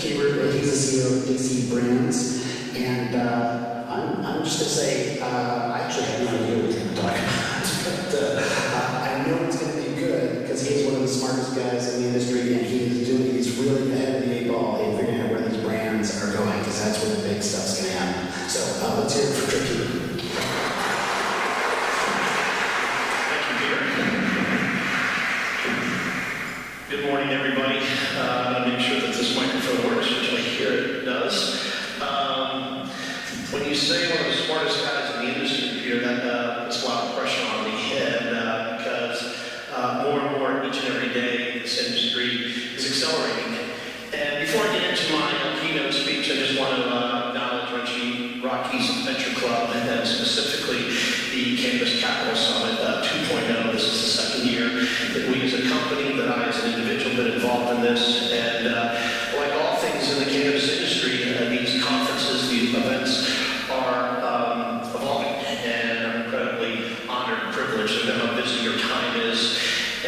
Tripp Keber. He's the CEO of Dixie brands. And I'm just going to say, I actually have no idea what he's going to talk about. But I know it's going to be good because he's one of the smartest guys in the industry, and he's really ahead of the 8 ball in figuring out where these brands are going, because that's where the big stuff's going to happen. So let's hear it for Tripp Keber. Good morning, everybody. I'm going to make sure that this microphone works, which I hear it does. When you say one of the smartest guys in the industry, Peter, that puts a lot of pressure on me, and because more and more each and every day this industry is accelerating. And before I get into my keynote speech, I just want to acknowledge Rocky's Venture Club, and specifically the Cannabis Capital Summit 2.0. This is the second year that we as a company, that I as an individual, been involved in this. And like all things in the cannabis industry, these conferences, these events are evolving. And I'm incredibly honored and privileged to know how busy your time is.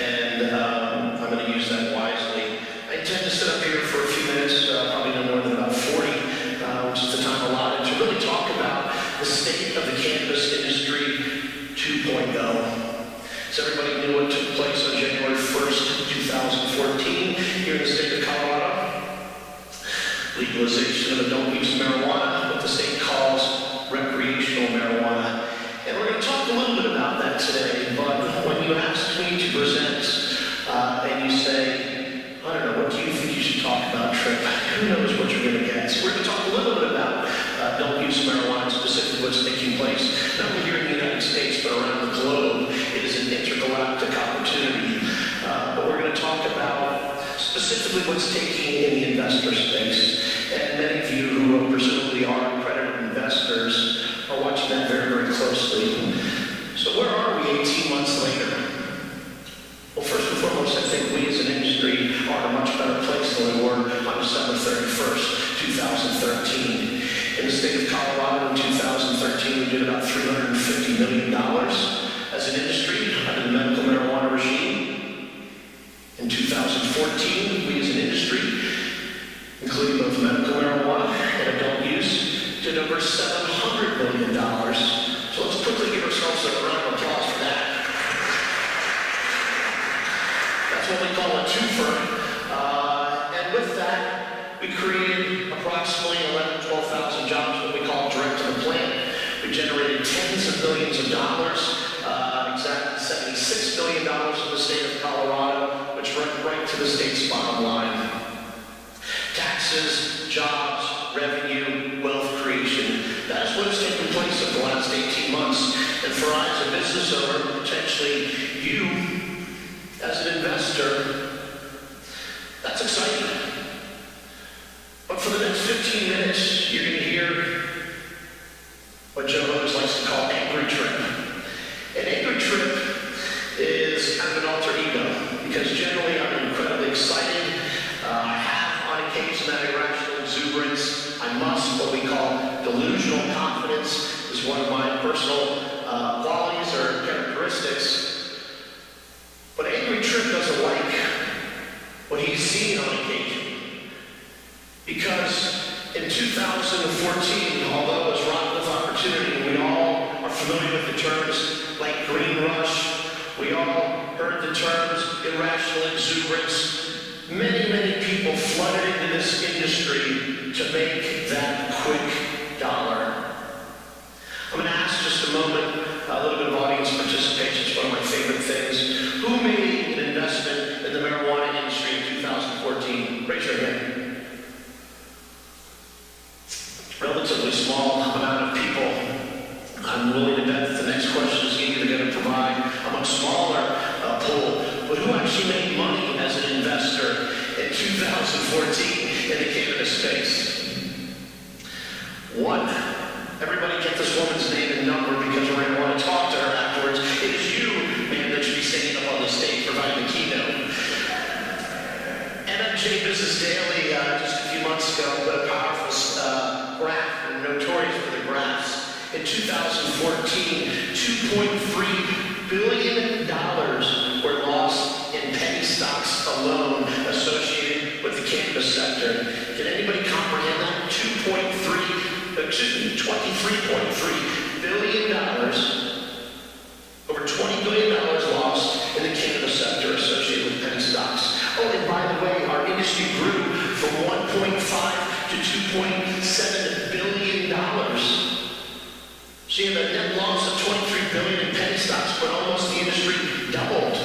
And I'm going to use that wisely. I intend to sit up here for a few minutes, probably no more than about 40, which is the time allotted, to really talk about the state of the cannabis industry 2.0. So everybody knew what took place on January 1st, 2014 here in the state of Colorado. Legalization of adult use marijuana, what the state calls recreational marijuana. And we're going to talk a little bit about that today, but when you ask me to present and you say, I don't know, what do you think you should talk about, Tripp? Who knows what you're going to get? So we're going to talk a little bit about adult use marijuana, specifically what's taking place, not only here in the United States, but around the globe. It is an intergalactic opportunity. But we're going to talk about specifically what's taking in the investor space. And many of you who presumably are accredited investors are watching that very, very closely. So where are we 18 months later? Well, first and foremost, I think we as an industry are in a much better place than we were on December 31st, 2013. In the state of Colorado in 2013, we did about $350 million as an industry under the medical marijuana regime. In 2014, we as an industry, including both medical marijuana and adult use, did over $700 million. So let's quickly give ourselves a round of applause for that. That's what we call a twofer. And with that, we created approximately 11,000 to 12,000 jobs, what we call direct to the plant. We generated tens of millions of dollars, exactly $76 billion in the state of Colorado, which went right to the state's bottom line. Taxes, jobs, revenue, wealth creation. That's what has taken place over the last 18 months. And for I as a business owner, potentially you as an investor, that's exciting. But for the next 15 minutes, you're going to hear what Joe always likes to call Angry Tripp. And Angry Tripp is kind of an alter ego, because generally I'm incredibly excited. I have on occasion that irrational exuberance. I must, what we call delusional confidence, is one of my personal qualities or characteristics. But Angry Tripp doesn't like what he's seen on occasion. Because in 2014, although it was wrought with opportunity, we all are familiar with the terms like green rush, we all heard the terms irrational exuberance. Many, many people flooded into this industry to make that quick dollar. I'm going to ask just a moment, a little bit of audience participation. It's one of my favorite things. Who made an investment in the marijuana industry in 2014? Raise your hand. Relatively small amount of people. I'm willing to bet that the next question is either going to provide a much smaller pool. But who actually made money as an investor in 2014 in the cannabis space? One. Everybody get this woman's name and number, because we're going to want to talk to her afterwards. It is you, man, that should be standing up on the stage providing the keynote. NMJ Business Daily just a few months ago put a powerful graph, and notorious for the graphs. In 2014, $2.3 billion were lost in penny stocks alone associated with the cannabis sector. Can anybody comprehend that? $23.3 billion, over $20 billion lost in the cannabis sector associated with penny stocks. Oh, and by the way, our industry grew from 1.5 to $2.7 billion. So you have a net loss of $23 billion in penny stocks, but almost the industry doubled.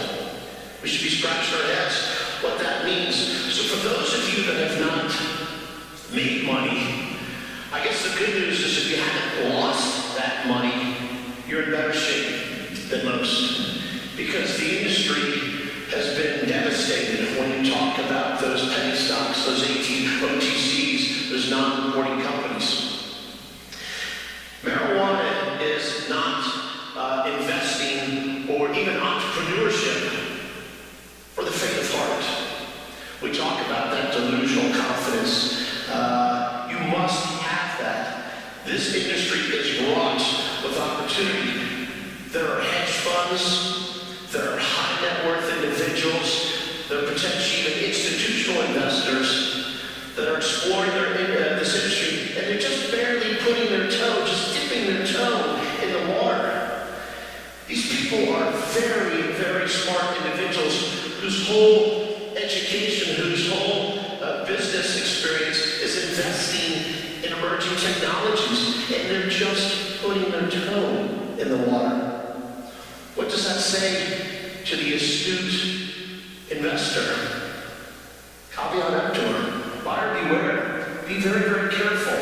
We should be scratching our heads what that means. So for those of you that have not made money, I guess the good news is if you haven't lost that money, you're in better shape than most. Because the industry has been devastated when you talk about those penny stocks, those OTCs, those non-reporting companies. Marijuana is not investing or even entrepreneurship for the faint of heart. We talk about that delusional confidence. You must have that. This industry is wrought with opportunity. There are hedge funds, there are high net worth individuals, there are potentially even institutional investors that are exploring this industry, and they're just barely putting their toe, just dipping their toe in the water. These people are very, very smart individuals whose whole education, whose whole business experience is investing in emerging technologies, and they're just putting their toe in the water. What does that say to the astute investor? Caveat emptor, buyer beware, be very, very careful.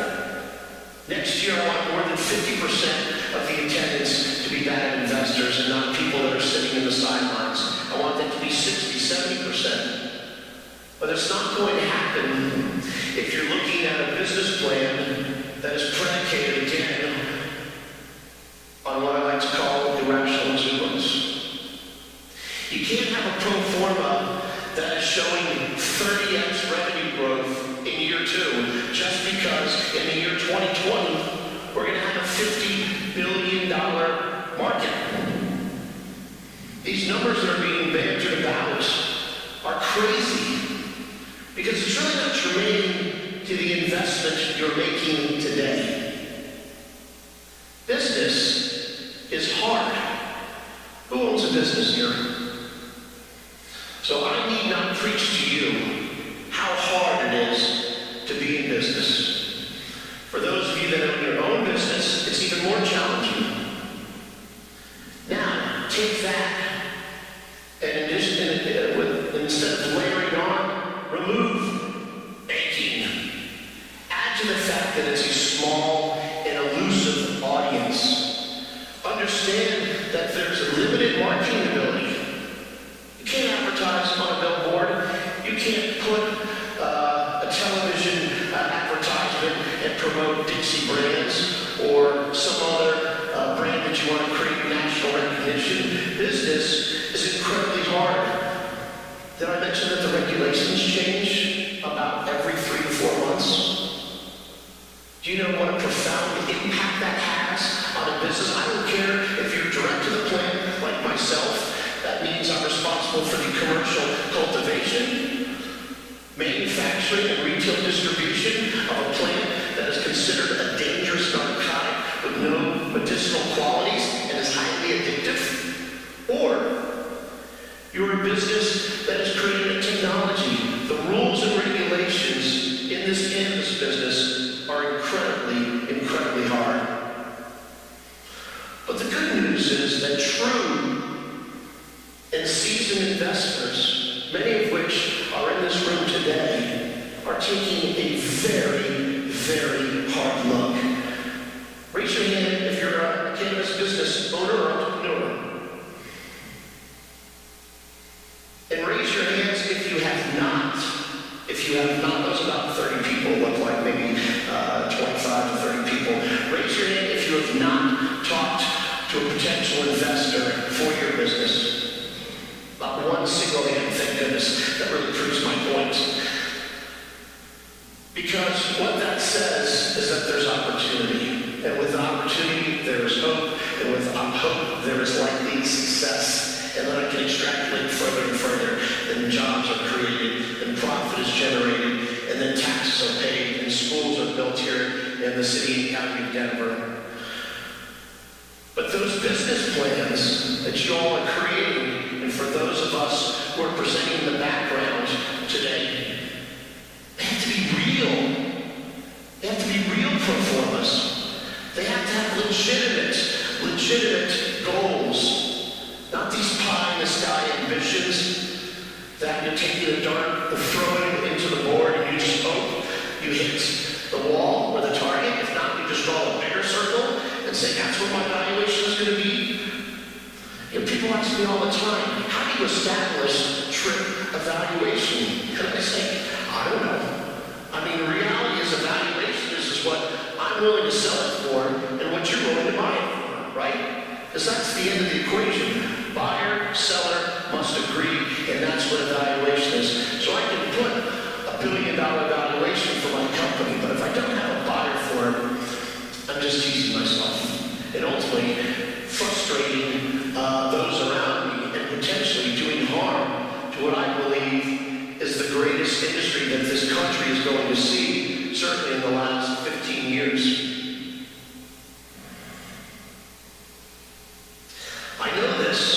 Next year I want more than 50% of the attendance to be bad investors and not people that are sitting in the sidelines. I want that to be 60, 70%. But it's not going to happen if you're looking at a business plan that is predicated again on what I like to call irrational exuberance. You can't have a pro forma that is showing 30x revenue growth in year 2 just because in the year 2020 we're going to have a $50 billion market. These numbers that are being bantered about are crazy because it's really not germane to the investment you're making today. Business is hard. Who owns a business here? So I need not preach to you how hard it is to be in business. For those of you that own your own business, it's even more challenging. Now, take that and instead of layering on, remove banking. Add to the fact that it's a small and elusive audience. Understand that there's a limited marketing ability. You can't advertise on a billboard. You can't put a television advertisement and promote Dixie brands or some other brand that you want to create national recognition. Business is incredibly hard. Did I mention that the regulations change about every 3 to 4 months? Do you know what a profound impact that has on a business? I don't care if you're direct to the plant like myself. That means I'm responsible for the commercial cultivation, manufacturing, and retail distribution of a plant that is considered a dangerous narcotic with no medicinal qualities and is highly addictive. Or you're a business that is creating a technology. The rules and regulations in this cannabis business are incredibly, incredibly hard. But the good news is that true and seasoned investors, many of which are in this room today, are taking a very, very hard look. Raise your hand if you're a cannabis business owner or entrepreneur. And raise your hands if you have not. If you have not, those about 30 people look like maybe 25 to 30 people. Raise your hand if you have not talked to a potential investor for your business. Not one single hand, thank goodness. That really proves my point. Because what that says is that there's opportunity. And with opportunity, there is hope. And with hope, there is likely success. And then I can extrapolate further and further. and jobs are created, and profit is generated, and then taxes are paid, and schools are built here in the city and county of Denver. But those business plans that you all are creating, and for those of us who are presenting the background today, they have to be real. They have to be real pro formas. They have to have legitimate goals, not these pie-in-the-sky ambitions that you take the dart and throw it into the board and you just hope you hit the wall or the target. If not, you just draw a bigger circle and say, that's what my valuation is going to be. You know, people ask me all the time, how do you establish Tripp evaluation? And I say, I don't know. I mean, the reality is evaluation is what I'm willing to sell it for and what you're willing to buy it for, right? Because that's the end of the equation. Buyer, seller must agree, and that's what evaluation is. So I can put $1 billion valuation for my company, but if I don't have a buyer for it, I'm just teasing myself. And ultimately, frustrating those around me and potentially doing harm to what I believe is the greatest industry that this country is going to see, certainly in the last 15 years. I know this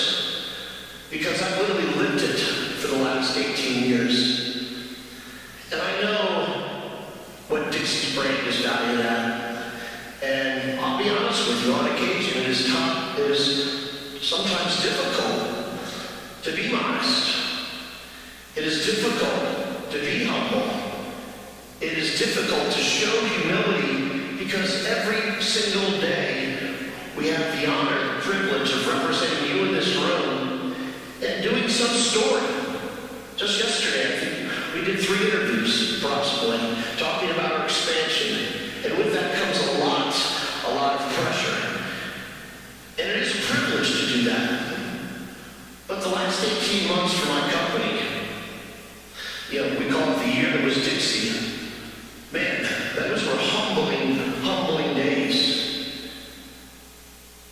because I've literally lived it for the last 18 years. And I know what Dixie's brand is valued at. And I'll be honest with you, on occasion it is sometimes difficult to be modest. It is difficult to be humble. It is difficult to show humility because every single day we have the honor, the privilege of representing you in this room and doing some story. Just yesterday, I think we did 3 interviews, approximately, talking about our expansion. And with that comes a lot of pressure. And it is a privilege to do that. But the last 18 months for my company, you know, we call it the year that was Dixie. Man, those were humbling days.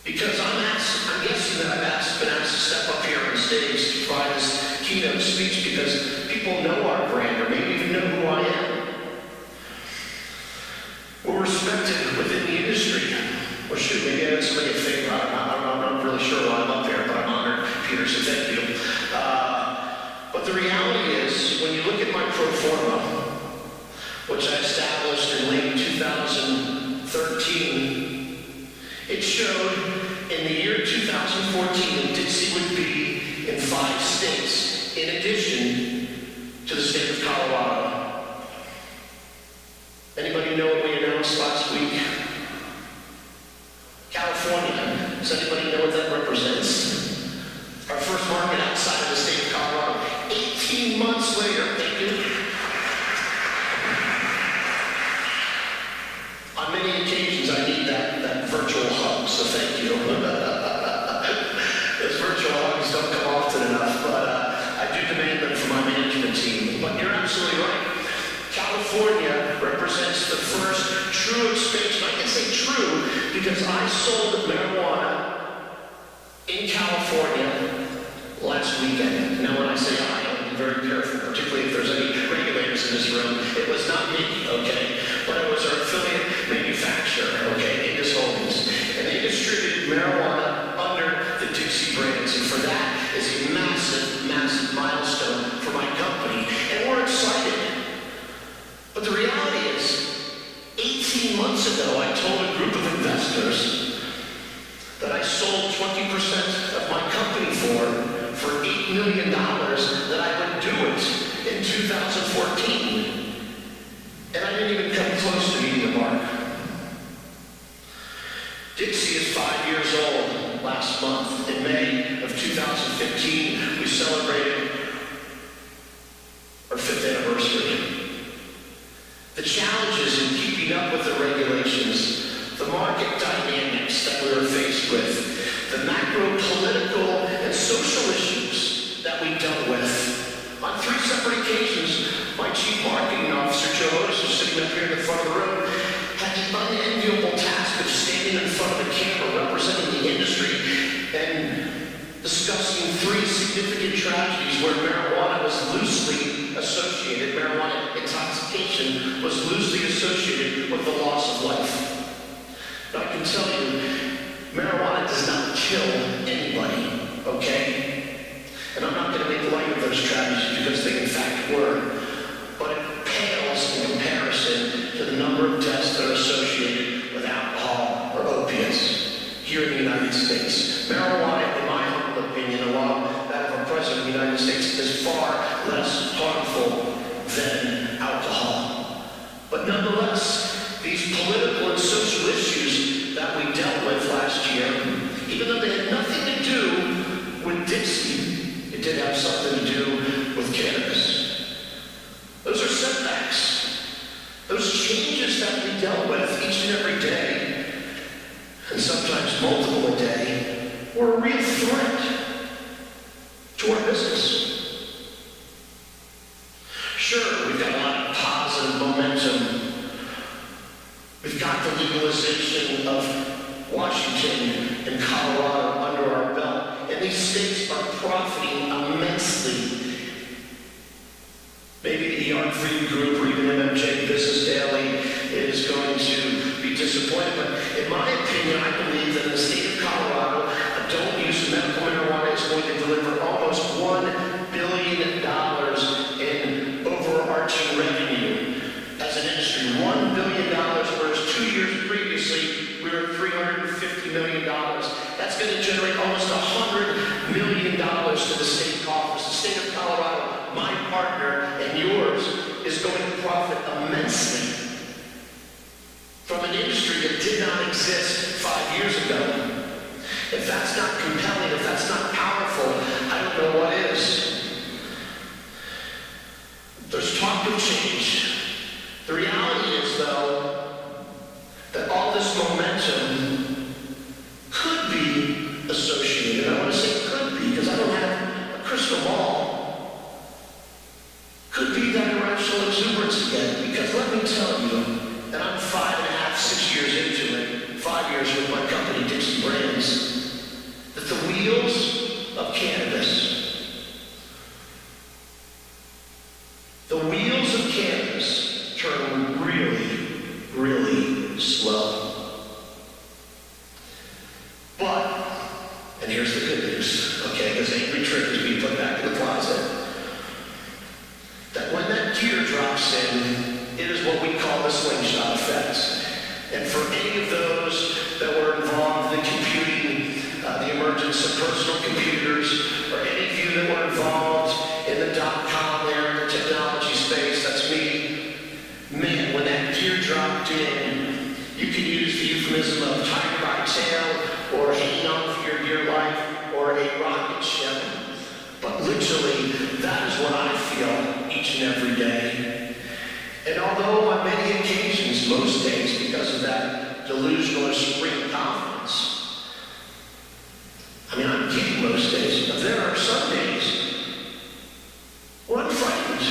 Because I'm guessing that I've been asked to step up here on stage to provide this keynote speech because people know our brand or maybe even know who I am. We're respected within the industry. Well, shoot, maybe I had somebody a favor. I'm not really sure why I'm up here, but I'm honored, Peter, so thank you. But the reality is, when you look at my pro forma, which I established in late 2013, it showed in the year 2014 that Dixie would be in 5 states, in addition to the state of Colorado. Anybody know what we announced last week? California. Does anybody know what that represents? Our first market outside of the state of Colorado. 18 months later, thank you. On many occasions, I need that virtual hug, so thank you. Those virtual hugs don't come often enough, but I do demand them from my management team. But you're absolutely right. California represents the first true expansion. I can say true because I sold marijuana in California last weekend. Now, when I say I, I'm very careful, particularly if there's any regulators in this room. It was not me, okay? But it was our affiliate manufacturer, okay, Indus Holdings. And they distributed marijuana under the Dixie brands. And for that is a massive milestone for my company. And we're excited. But the reality is, 18 months ago, I told a group of investors that I sold 20% of my company for $8 million, that I would do it in 2014. And I didn't even come close to meeting the mark. Dixie is 5 years old last month. In May of 2015, we celebrated our 5th anniversary. The challenges in keeping up with the regulations, the market dynamics that we were faced with, the macro-political and social issues that we dealt with. On 3 separate occasions, my chief marketing officer, Joe Otis, who's sitting up here in the front of the room, had the unenviable task of standing in front of the camera representing the industry and the discussing 3 significant tragedies where marijuana was loosely associated, marijuana intoxication was loosely associated with the loss of life. Now I can tell you, marijuana does not kill anybody, okay? And I'm not going to make light of those tragedies because they in fact were, but it pales in comparison to the number of deaths that are associated with alcohol or opiates here in the United States. Marijuana, in my humble opinion, along that of our President of the United States, is far less harmful than alcohol. But nonetheless, these political and social issues that we dealt with last year, even though they had nothing to do with Dixie, it did have something to do with cannabis. Those are setbacks. Those changes that we dealt with each and every day, and sometimes multiple a day, were a real threat to our business. Sure, we've got a lot of positive momentum. We've got the legalization of Washington and Colorado under our belt, and these states are profiting immensely. Maybe the ER Free Group or even MMJ Business Daily is going to be disappointed, but in my opinion, I believe that in the state of Colorado, adult use medical marijuana is going to deliver almost $1 billion in overarching revenue as an industry. $1 billion, whereas 2 years previously, we were at $350 million. That's going to generate almost $100 million to the state coffers. The state of Colorado, my partner and yours, is going to profit immensely from an industry that did not exist 5 years ago. If that's not compelling, if that's not powerful, I don't know what is. There's talk of change. The reality is, though, that all this momentum could be associated. I want to say could be, because I don't have a crystal ball. Could be that irrational exuberance again, because let me tell you, and I'm 5.5, 6 years into it, 5 years with my company, Dixie Brands, that the wheels of cannabis, turn really, really slow. But, and here's the good news, okay, because angry Tripp is being put back in the closet, that when that gear drops in, it is what we call the slingshot effect. And for any of those that were involved in computing, the emergence of personal computers, or any of you that were involved in the .com there, the technology space, that's me. Man, when that gear dropped in, you can use the euphemism of tiger by tail, or hanging on for your dear life, or a rocket ship. But literally, that is what I feel each and every day. And although on many occasions, most days, because of that delusional or supreme confidence, I mean, I'm kidding most days, but there are some days where I'm frightened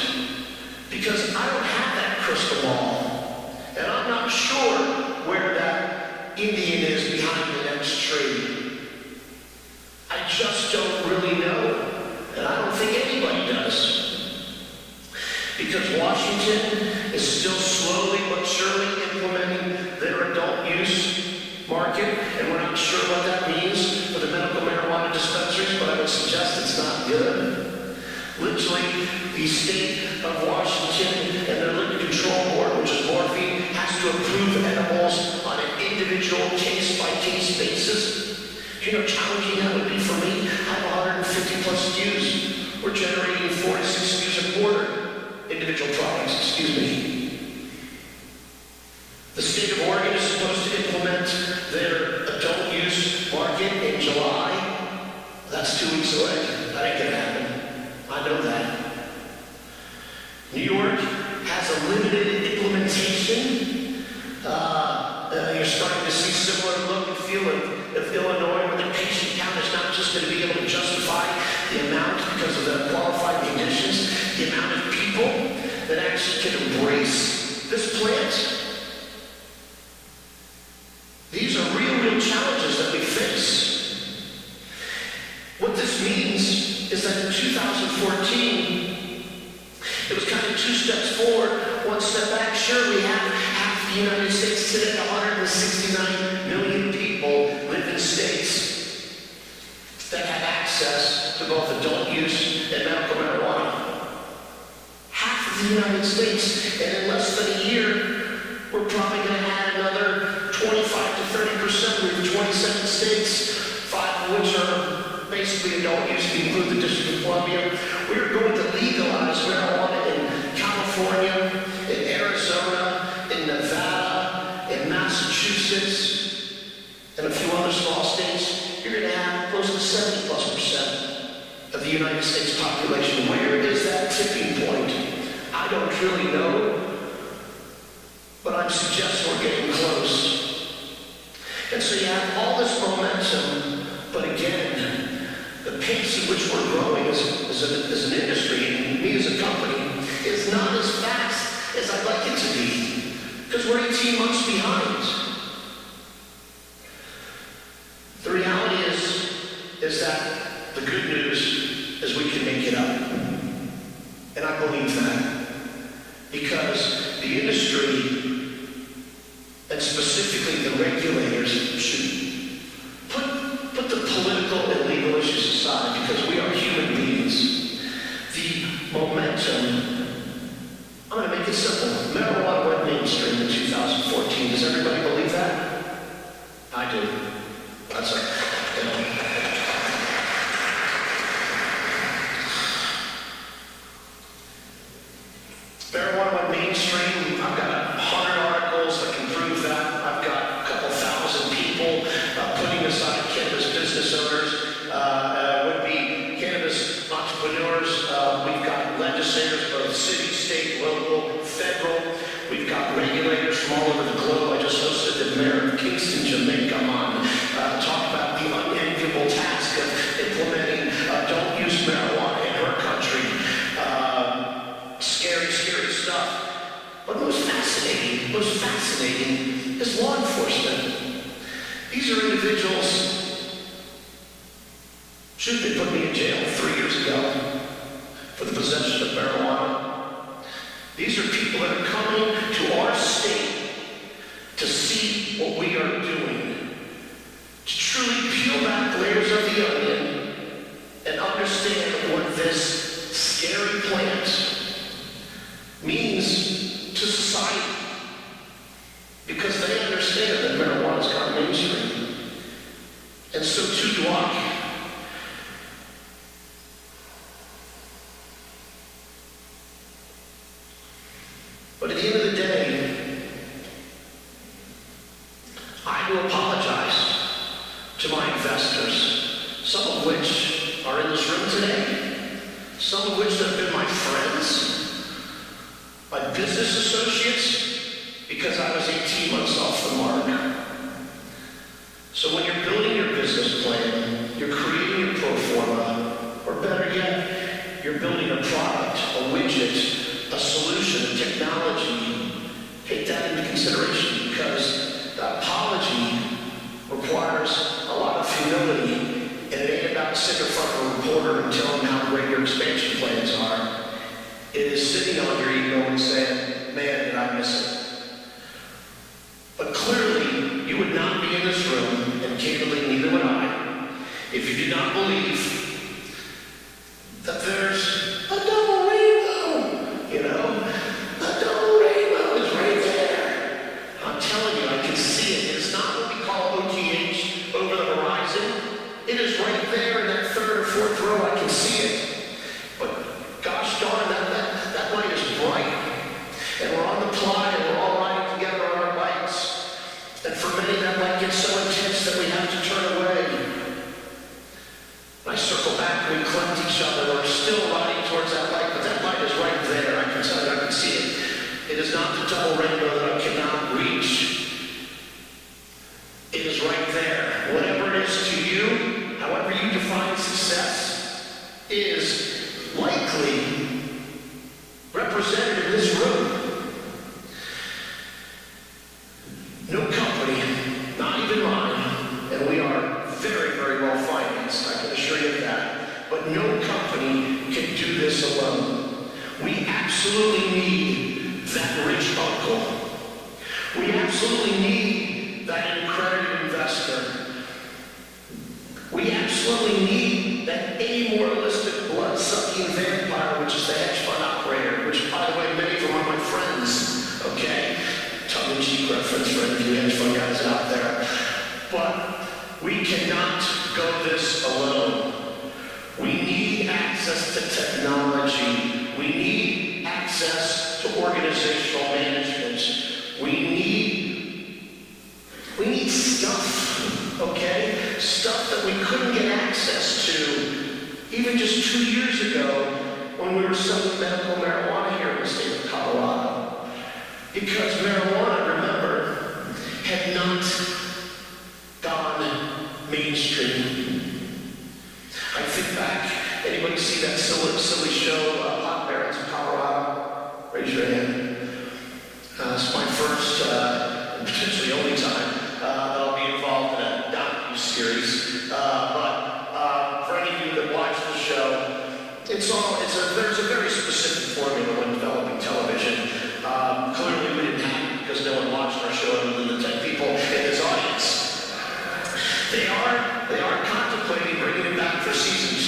because I don't have that crystal ball, and I'm not sure where that Indian is behind the next tree. I just don't really know, and I don't think anybody does. Because Washington is still slowly but surely implementing their adult use market, and we're not sure what that means for the medical marijuana dispensaries, but I would suggest it's not good. Literally, the state of Washington and their liquor control board, which is morphine, has to approve edibles on an individual case-by-case basis. Do you know how challenging that would be for me? I have 150 plus SKUs. We're generating 4 to 6 SKUs a quarter. Individual products, excuse me. The state of Oregon is supposed to implement their adult use market in July. That's 2 weeks away. That ain't gonna happen. I know that. New York has a limited implementation. You're starting to see similar look and feel of Illinois, where the patient count is not just going to be able to justify the amount because of the qualified conditions, the amount of people that actually can embrace this plant. These are real challenges that we face. What this sure we have half the United States today, 169 million people live in states that have access to both adult use and medical marijuana. Half of the United States, and in less than a year, we're probably going to add another 25 to 30%. We have 27 states, 5 of which are basically adult use, if you include the District of Columbia. We are going to legalize marijuana in California, in Arizona, in Nevada, in Massachusetts, and a few other small states. You're going to have close to 70+% of the United States population. Where is that tipping point? I don't really know, but I'm suggesting we're getting close. And so you have all this momentum, but again, the pace at which we're growing as an industry, and me as a company, is not as fast as I'd like it to be, because we're 18 months behind. The reality is that the good news is we can make it up. And I believe that. Because the industry, and specifically the regulators, should put the political and legal issues aside, because we are human beings. The momentum, I'm going to make it simple. Marijuana went mainstream in 2014. Does everybody believe that? I do. That's right. Marijuana went mainstream. I've got 100 articles that can prove that. I've got a couple thousand people putting aside cannabis business owners, would-be cannabis entrepreneurs. We've got legislators, both city, state, local, federal. We've got regulators from all over the globe. I just hosted the mayor of Kingston, Jamaica on talk about the unenviable task of implementing adult use marijuana in her country. Scary, scary stuff. But most fascinating is law enforcement. These are individuals should have been put me in jail 3 years ago for the possession of marijuana. These are people that are coming to our state to see what we are doing, to truly peel back layers of the onion and understand what this scary plant means to society, because they understand that marijuana's gone mainstream, and so too do I. But at the end of the day, I do apologize to my investors, some of which are in this room today, some of which have been my friends, my business associates, because I was 18 months off the mark. So when you're building your business plan, you're creating your pro forma, or better yet, you're building a product, a widget, a solution, a technology, take that into consideration, because the apology requires a lot of humility, and it ain't about sitting in front of a reporter and telling them how great your expansion plans are. It is sitting on your ego and saying, man, did I miss it? But clearly, you would not be in this room, and candidly, neither would I, if you did not believe that there's a double rainbow, you know? A double rainbow is right there. I'm telling you, I can see it. It's not what we call OTH, over the horizon. It is right there in that third or fourth row. I can see it. But gosh darn, that light is bright. And we're on the plot, and we're all riding together on our bikes. And for many, that light gets so intense that we have to turn away. And I circle back, and we collect each other. We're still riding towards that light, but that light is right there. I can tell you, I can see it. It is not the double rainbow that I cannot reach. It is right there. Whatever it is to you, however you define success, is likely represented in this room. No company, not even mine, and we are very, very well financed, I can assure you of that, but no company can do this alone. We absolutely need that rich uncle absolutely need that accredited investor. We absolutely need that amoralistic, blood-sucking vampire, which is the hedge fund operator, which, by the way, many of them are my friends, okay? Tongue-in-cheek reference for any of you hedge fund guys out there. But we cannot go this alone. We need access to technology. We need access to organizational management. We need stuff, okay? Stuff that we couldn't get access to even just 2 years ago when we were selling medical marijuana here in the state of Colorado. Because marijuana, remember, had not gone mainstream. I think back, anybody see that silly show, Hot Barons of Colorado? Raise your hand. It's my first, and potentially only time, that I'll be involved in a docu-series. But for any of you that watch the show, there's a very specific formula when developing television. Clearly we didn't have it because no one watched our show other than the 10 people in this audience. They are contemplating bringing it back for season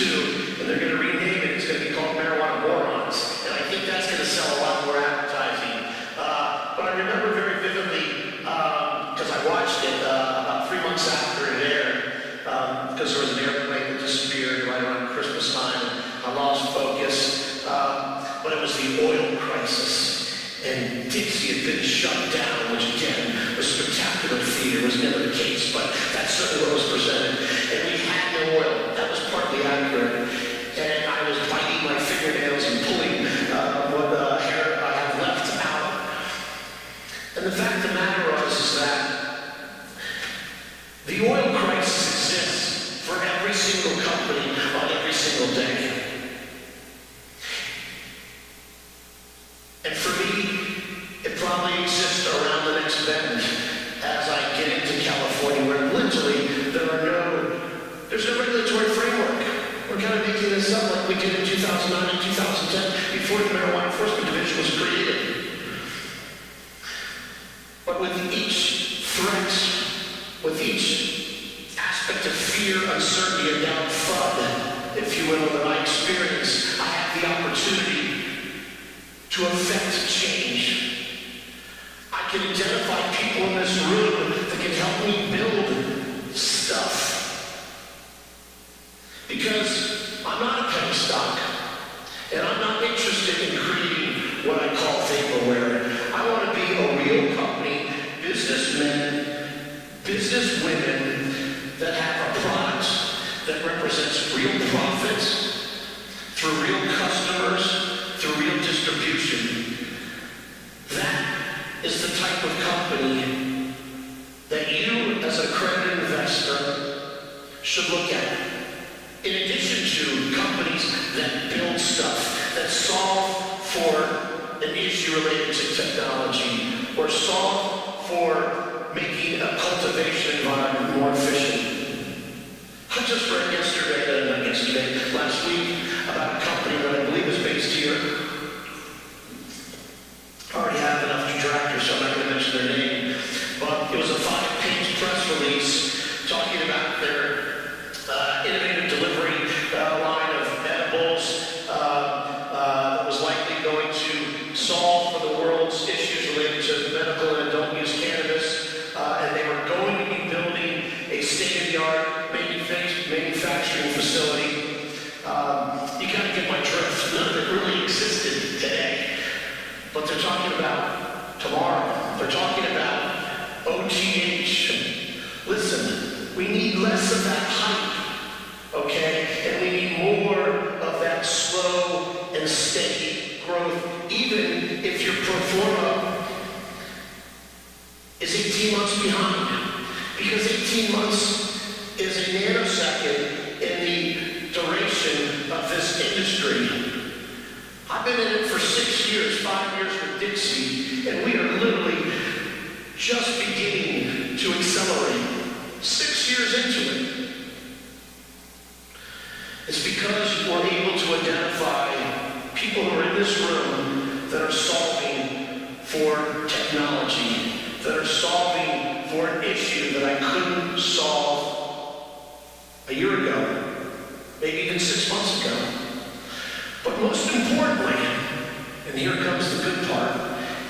2, and they're going to rename it. It's going to be called Marijuana Morons, and I think that's going to sell a lot more advertising. But I remember very vividly, because I watched it about 3 months after it aired, because there was an airplane that disappeared right around Christmas time, and I lost focus. But it was the oil crisis. And Dixie had been shut down, which again was spectacular theater. It was never the case, but that's certainly what was presented. And we had no oil. That was partly accurate. And I was biting my fingernails and pulling what hair I have left out. And the fact of the matter is that the oil crisis exists for every single company on every single day. And for me, it probably exists around the next bend as I get into California, where literally there's no regulatory framework. We're kind of making this up like we did in 2009 and 2010 before the Marijuana Enforcement Division was created. But with each threat, with each aspect of fear, uncertainty, and doubt, FUD, if you will, that I experience, I have the opportunity to affect change. I can identify people in this room that can help me build stuff. Because I'm not a penny stock, and I'm not interested in creating what I call vaporware. I want to be a real company, businessmen, businesswomen that have a product that represents real profits through real customers, through real distribution. That is the type of company that you, as a accredited investor, should look at. In addition to companies that build stuff, that solve for an issue related to technology, or solve for making a cultivation environment more efficient. I just read last week, about a company that I believe is based here. I already have enough detractors, so I'm not going to mention their name. But it was a 5-page press release talking about their innovative delivery line of edibles that was likely going to solve for the world's issues related to medical and adult use cannabis. And they were going to be building a state-of-the-art manufacturing facility. You kind of get my drift. None of it really existed today. But they're talking about tomorrow. They're talking about OTH. Listen, we need less of that hype, okay? And we need more of that slow and steady growth, even if your pro forma is 18 months behind. Because 18 months is a nanosecond in the duration of this industry. I've been in it for 6 years, 5 years with Dixie, and we are literally just beginning to accelerate. 6 years into it. It's because we're able to identify people who are in this room that are solving for technology, that are solving that I couldn't solve a year ago, maybe even 6 months ago. But most importantly, and here comes the good part,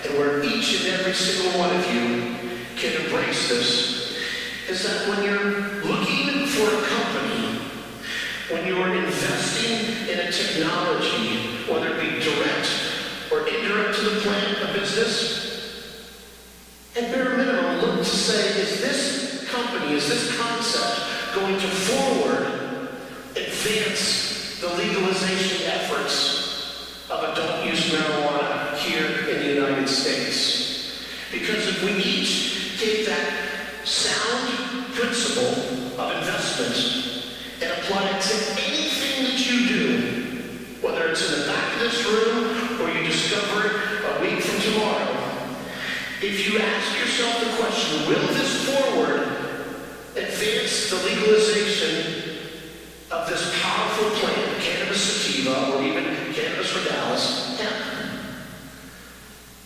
and where each and every single one of you can embrace this, is that when you're looking for a company, when you're investing in a technology, whether it be direct or indirect to the plan of business, at bare minimum, look to say, is this company, is this concept going to forward advance the legalization efforts of adult use marijuana here in the United States? Because if we each take that sound principle of investment and apply it to anything that you do, whether it's in the back of this room or you discover it a week from tomorrow, if you ask yourself the question, will this forward advance the legalization of this powerful plant, cannabis sativa, or even cannabis regalis,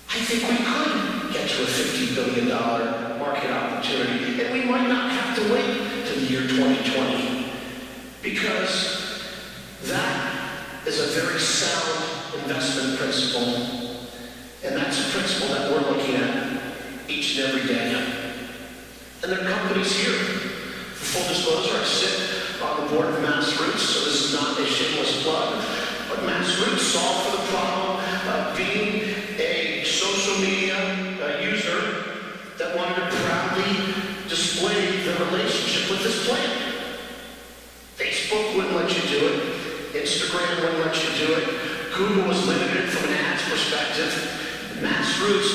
I think we could get to a $50 billion market opportunity, and we might not have to wait to the year 2020, because that is a very sound investment principle. And that's a principle that we're looking at each and every day. And there are companies here. For full disclosure, I sit on the board of Mass Roots, so this is not a shameless plug. But Mass Roots solved for the problem of being a social media user that wanted to proudly display their relationship with this plant. Facebook wouldn't let you do it. Instagram wouldn't let you do it. Google was limited from an ads perspective. Mass Roots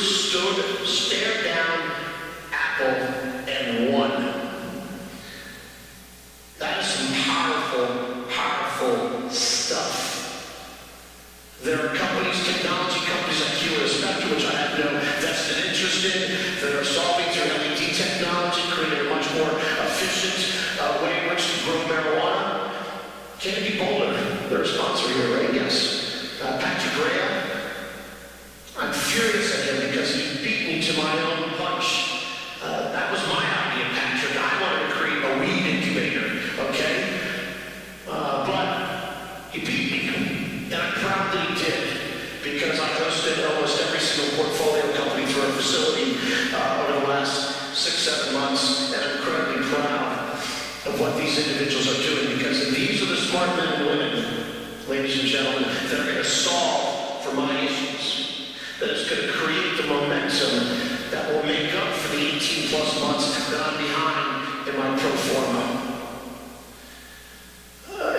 stared down Apple and won. That is some powerful, powerful stuff. There are companies, technology companies like Hewlett Spectrum, which I have no vested interest in, that are solving through LED technology, creating a much more efficient way in which to grow marijuana. Kennedy Boulder, they're a sponsor here, right? Yes. Patrick Graham. I'm furious at him because he beat me to my own punch. That was my idea, Patrick. I wanted to create a weed incubator, okay? But he beat me, and I'm proud that he did, because I hosted almost every single portfolio company through our facility over the last 6-7 months, and I'm incredibly proud of what these individuals are doing, because these are the smart men and women, ladies and gentlemen, that are going to solve for my issues. That is going to create the momentum that will make up for the 18 plus months that I'm behind in my pro forma.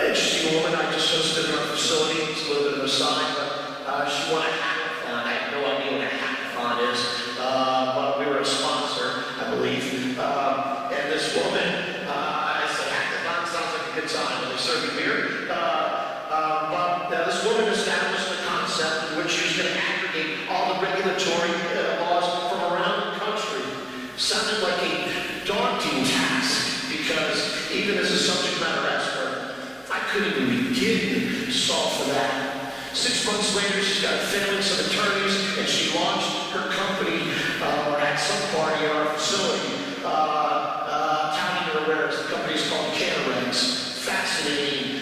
Interesting woman I just hosted in our facility. It's a little bit of a side, but she won a hackathon. I have no idea what a hackathon is, but we were a sponsor, I believe. And this woman, I said, hackathon sounds like a good time. They serve you beer. But this woman established a concept in which she was going to aggregate all the regulatory laws from around the country. Sounded like a daunting task, because even as a subject matter expert, I couldn't even begin to solve for that. 6 months later, she's got a phalanx of attorneys, and she launched her company, or had some party in our facility, touting her awareness. The company is called Cannabis. Fascinating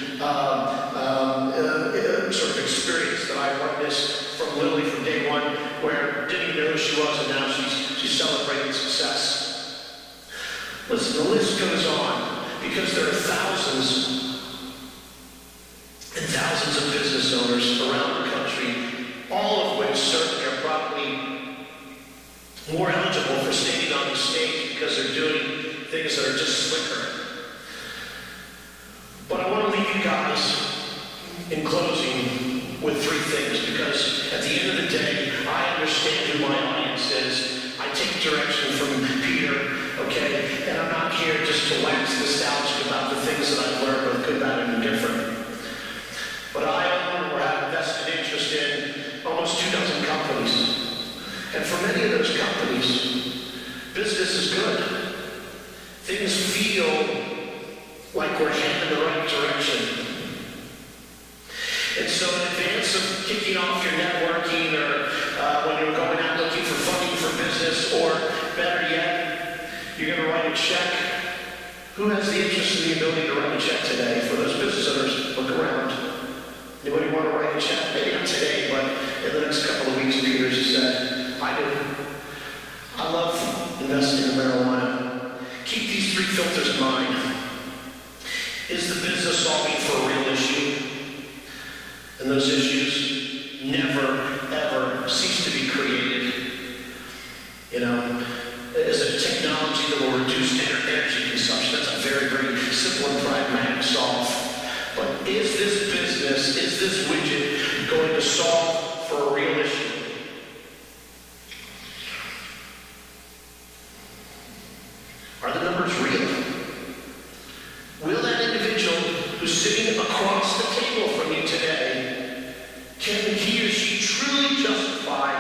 sort of experience that I witnessed from literally from day one, where didn't even know who she was, and now she's celebrating success. Listen, the list goes on, because there are thousands and thousands of business owners around the country, all of which certainly are probably more eligible for standing on the stage because they're doing things that are just slicker. But I want to leave you guys in closing with 3 things, because at the end of the day, I understand who my audience is. I take direction from Peter, okay? And I'm not here just to wax nostalgic about the things that I've learned, both good, bad, and indifferent. But I own or have vested interest in almost 24 companies. And for many of those companies, business is good. Things feel like we're heading in the right direction. And so in advance of kicking off your networking, or when you're going out looking for funding for business, or better yet, You're going to write a check. Who has the interest in the ability to write a check today? For those business owners, look around. Anybody want to write a check? Maybe not today, but in the next couple of weeks or years, you said, I do. I love investing in marijuana. Keep these three filters in mind. Is the business solving for a real issue? And those issues never, ever cease to be created. You know, is it technology that will reduce energy consumption? That's a very, very simple and pragmatic solve. But is this business, is this widget going to solve for a real issue? Are the numbers real? Will that individual who's sitting across the table from you today, can he or she truly justify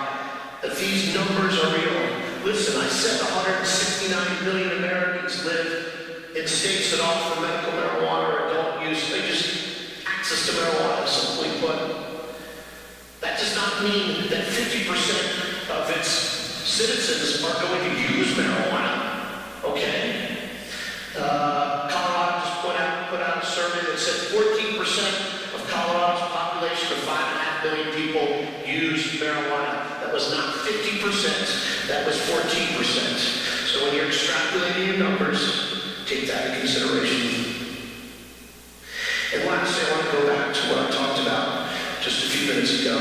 that these numbers are real? Listen, I said 169 million Americans live in states that offer medical marijuana or don't use, they just access to marijuana, simply put. That does not mean that 50% of its citizens are going to use marijuana, okay? Colorado just put out a survey that said 14% of Colorado's population of 5.5 million people use marijuana. That was not 50%, that was 14%. So when you're extrapolating your numbers, take that into consideration. And lastly, I want to go back to what I talked about just a few minutes ago.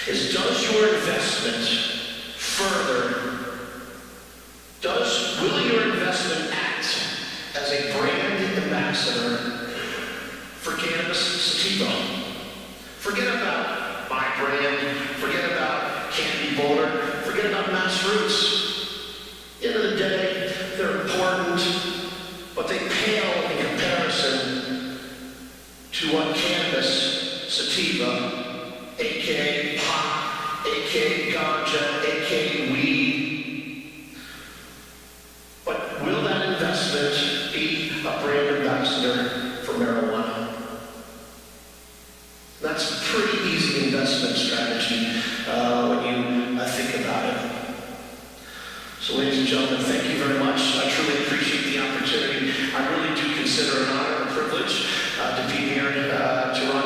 Is does your investment will your investment act as a brand ambassador for Cannabis Sativa? Forget about my brand, forget about Candy Boulder, forget about Mass Roots. At the end of the day, they're important, but they pale in comparison to what Cannabis Sativa, aka pot, aka ganja, aka weed. But will that investment be a brand ambassador for marijuana? That's a pretty easy investment strategy when you think about it. So ladies and gentlemen, thank you very much. I truly appreciate the opportunity. I really do consider it an honor and a privilege to be here to run